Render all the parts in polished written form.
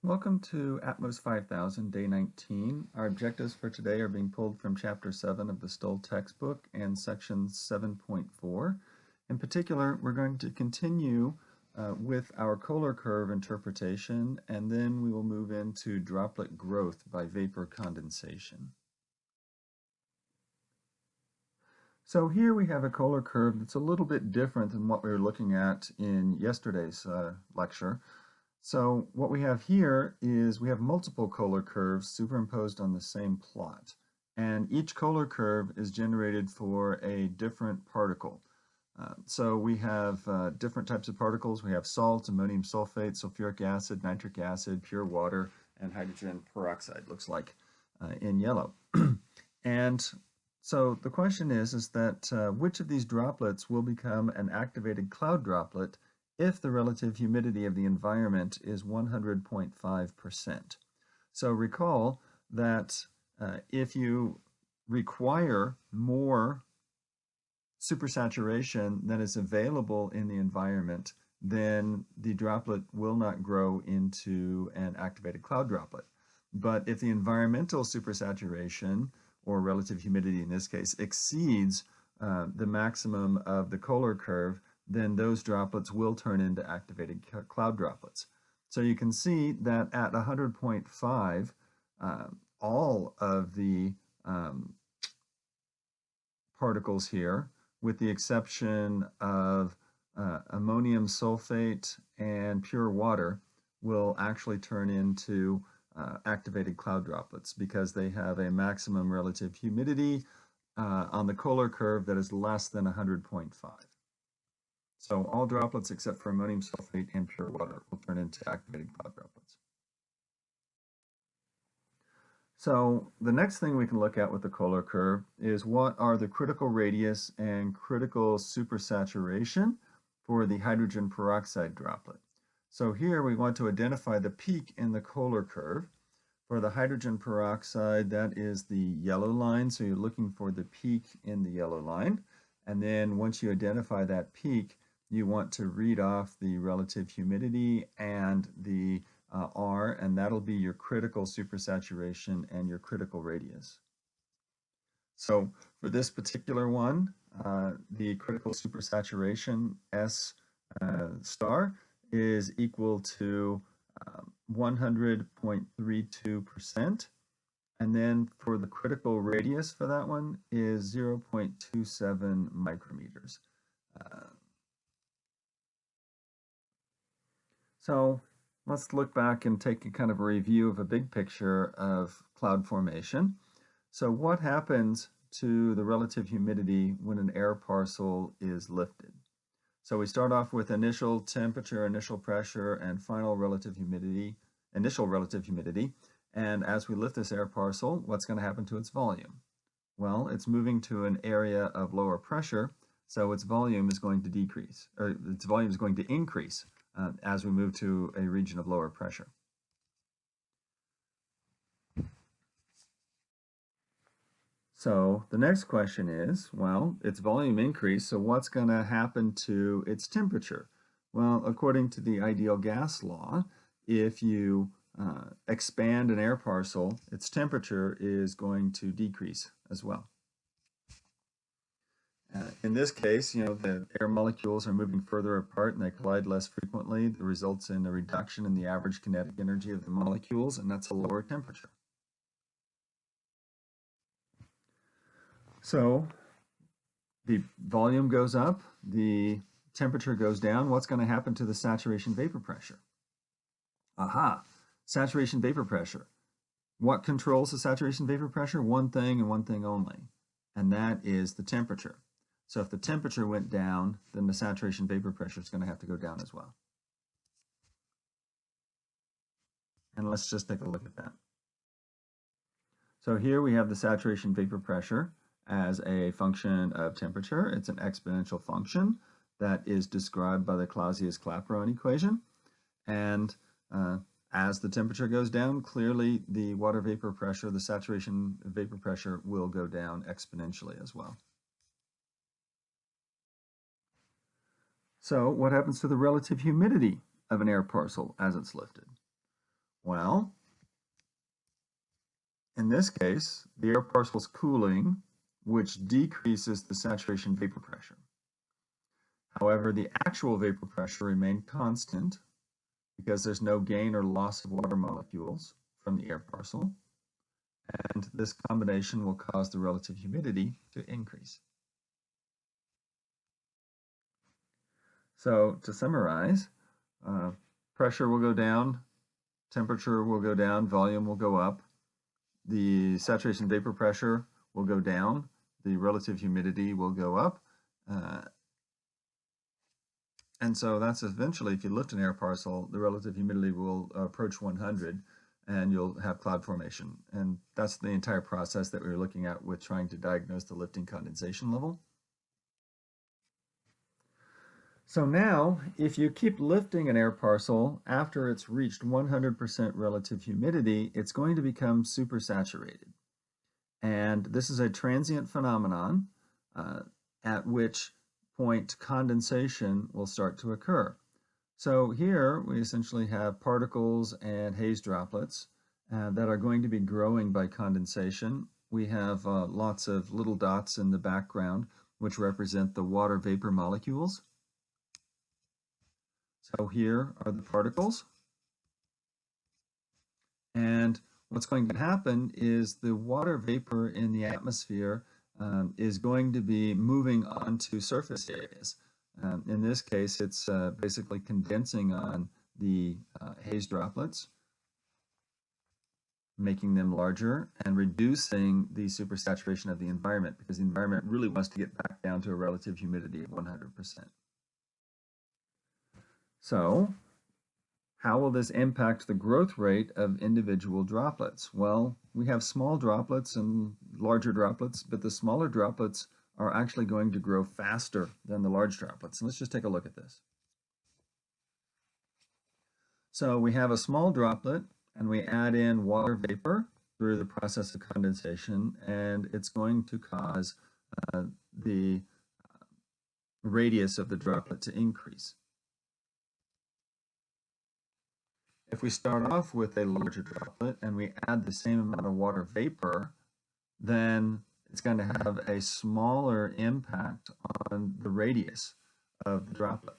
Welcome to ATMOS 5000, Day 19. Our objectives for today are being pulled from Chapter 7 of the Stull textbook and Section 7.4. In particular, we're going to continue with our Kohler curve interpretation, and then we will move into droplet growth by vapor condensation. So here we have a Kohler curve that's a little bit different than what we were looking at in yesterday's lecture. So what we have here is we have multiple Kohler curves superimposed on the same plot. And each Kohler curve is generated for a different particle. So we have different types of particles. We have salt, ammonium sulfate, sulfuric acid, nitric acid, pure water, and hydrogen peroxide, looks like in yellow. And so the question is that which of these droplets will become an activated cloud droplet if the relative humidity of the environment is 100.5%. So recall that if you require more supersaturation than is available in the environment, then the droplet will not grow into an activated cloud droplet. But if the environmental supersaturation, or relative humidity in this case, exceeds the maximum of the Kohler curve, then those droplets will turn into activated cloud droplets. So you can see that at 100.5, all of the particles here, with the exception of ammonium sulfate and pure water, will actually turn into activated cloud droplets because they have a maximum relative humidity on the Kohler curve that is less than 100.5. So all droplets except for ammonium sulfate and pure water will turn into activated cloud droplets. So the next thing we can look at with the Kohler curve is what are the critical radius and critical supersaturation for the hydrogen peroxide droplet. So here we want to identify the peak in the Kohler curve. For the hydrogen peroxide, that is the yellow line, so you're looking for the peak in the yellow line. And then once you identify that peak, you want to read off the relative humidity and the R, and that'll be your critical supersaturation and your critical radius. So for this particular one, the critical supersaturation, S star, is equal to 100.32%. And then for the critical radius for that one is 0.27 micrometers. So let's look back and take a kind of a review of a big picture of cloud formation. So what happens to the relative humidity when an air parcel is lifted? So we start off with initial temperature, initial pressure, and final relative humidity, initial relative humidity. And as we lift this air parcel, what's going to happen to its volume? Well, it's moving to an area of lower pressure, so its volume is going to decrease, or its volume is going to increase as we move to a region of lower pressure. So the next question is, well, its volume increased, so what's going to happen to its temperature? Well, according to the ideal gas law, if you expand an air parcel, its temperature is going to decrease as well. In this case, the air molecules are moving further apart and they collide less frequently. That results in a reduction in the average kinetic energy of the molecules, and that's a lower temperature. So the volume goes up, the temperature goes down. What's going to happen to the saturation vapor pressure? Aha, saturation vapor pressure. What controls the saturation vapor pressure? One thing and one thing only, and that is the temperature. So if the temperature went down, then the saturation vapor pressure is going to have to go down as well. And let's just take a look at that. So here we have the saturation vapor pressure as a function of temperature. It's an exponential function that is described by the Clausius-Clapeyron equation. And as the temperature goes down, clearly the water vapor pressure, the saturation vapor pressure, will go down exponentially as well. So what happens to the relative humidity of an air parcel as it's lifted? Well, in this case, the air parcel is cooling, which decreases the saturation vapor pressure. However, the actual vapor pressure remained constant because there's no gain or loss of water molecules from the air parcel, and this combination will cause the relative humidity to increase. So to summarize, pressure will go down, temperature will go down, volume will go up, the saturation vapor pressure will go down, the relative humidity will go up, and so that's eventually, if you lift an air parcel, the relative humidity will approach 100 and you'll have cloud formation. And that's the entire process that we were looking at with trying to diagnose the lifting condensation level. So now, if you keep lifting an air parcel after it's reached 100% relative humidity, it's going to become supersaturated. And this is a transient phenomenon at which point condensation will start to occur. So here we essentially have particles and haze droplets that are going to be growing by condensation. We have lots of little dots in the background which represent the water vapor molecules. So here are the particles. And what's going to happen is the water vapor in the atmosphere is going to be moving onto surface areas. In this case, it's basically condensing on the haze droplets, making them larger and reducing the supersaturation of the environment, because the environment really wants to get back down to a relative humidity of 100%. So, how will this impact the growth rate of individual droplets? Well, we have small droplets and larger droplets, but the smaller droplets are actually going to grow faster than the large droplets. And let's just take a look at this. So we have a small droplet, and we add in water vapor through the process of condensation, and it's going to cause the radius of the droplet to increase. If we start off with a larger droplet and we add the same amount of water vapor, then it's going to have a smaller impact on the radius of the droplet.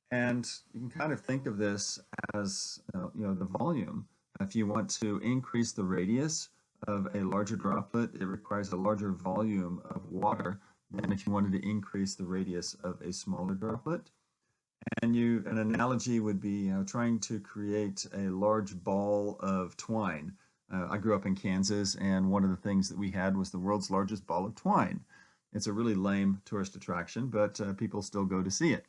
And you can kind of think of this as the volume. If you want to increase the radius of a larger droplet, it requires a larger volume of water than if you wanted to increase the radius of a smaller droplet. And an analogy would be trying to create a large ball of twine. I grew up in Kansas, and one of the things that we had was the world's largest ball of twine. It's a really lame tourist attraction, but people still go to see it.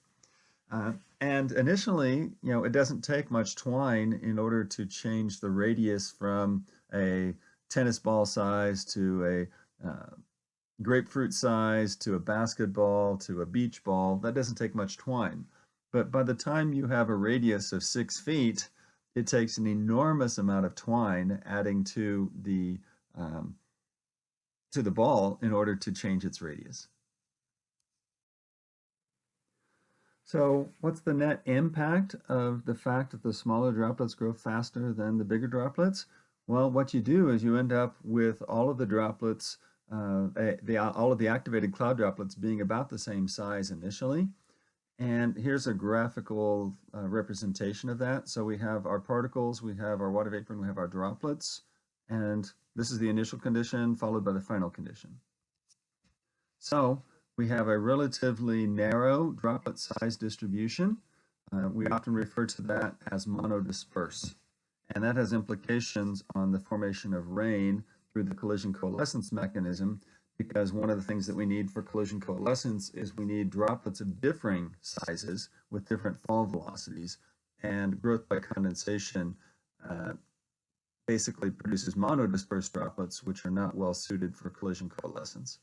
And initially, it doesn't take much twine in order to change the radius from a tennis ball size to a grapefruit size to a basketball to a beach ball. That doesn't take much twine. But by the time you have a radius of 6 feet, it takes an enormous amount of twine adding to the ball in order to change its radius. So what's the net impact of the fact that the smaller droplets grow faster than the bigger droplets? Well, what you do is you end up with all of the droplets, all of the activated cloud droplets being about the same size initially. And here's a graphical representation of that. So we have our particles, we have our water vapor, and we have our droplets. And this is the initial condition followed by the final condition. So we have a relatively narrow droplet size distribution. We often refer to that as monodisperse. And that has implications on the formation of rain through the collision coalescence mechanism, because one of the things that we need for collision coalescence is we need droplets of differing sizes with different fall velocities. And growth by condensation basically produces monodispersed droplets, which are not well suited for collision coalescence.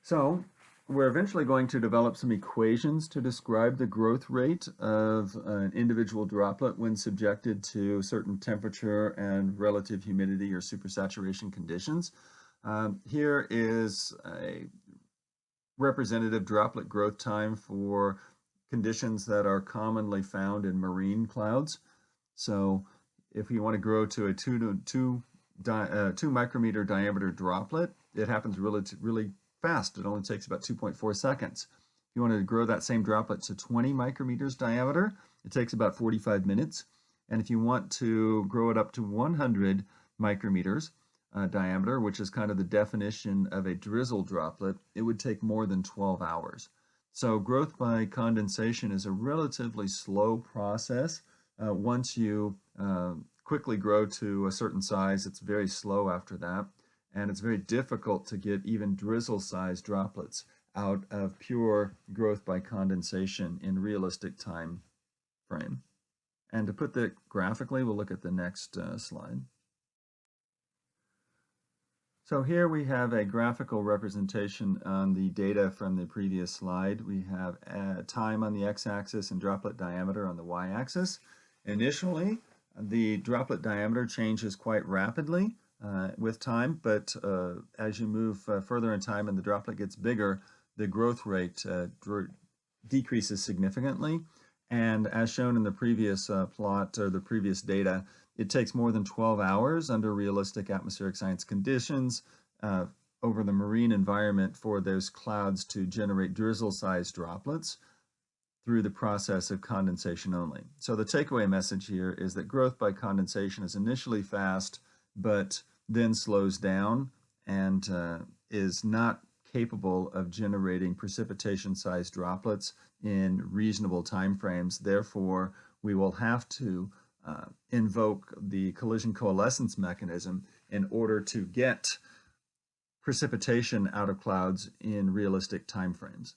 So we're eventually going to develop some equations to describe the growth rate of an individual droplet when subjected to certain temperature and relative humidity or supersaturation conditions. Here is a representative droplet growth time for conditions that are commonly found in marine clouds. So if you want to grow to a 2 micrometer diameter droplet, it happens really fast. It only takes about 2.4 seconds. If you want to grow that same droplet to 20 micrometers diameter, it takes about 45 minutes. And if you want to grow it up to 100 micrometers diameter, which is kind of the definition of a drizzle droplet, it would take more than 12 hours. So growth by condensation is a relatively slow process. Once you quickly grow to a certain size, it's very slow after that, and it's very difficult to get even drizzle-sized droplets out of pure growth by condensation in realistic time frame. And to put that graphically, we'll look at the next slide. So here we have a graphical representation on the data from the previous slide. We have time on the x-axis and droplet diameter on the y-axis. Initially, the droplet diameter changes quite rapidly with time, but as you move further in time and the droplet gets bigger, the growth rate decreases significantly. And as shown in the previous plot or the previous data, it takes more than 12 hours under realistic atmospheric science conditions over the marine environment for those clouds to generate drizzle-sized droplets through the process of condensation only. So the takeaway message here is that growth by condensation is initially fast, but then slows down and is not capable of generating precipitation-sized droplets in reasonable time frames. Therefore, we will have to invoke the collision coalescence mechanism in order to get precipitation out of clouds in realistic time frames.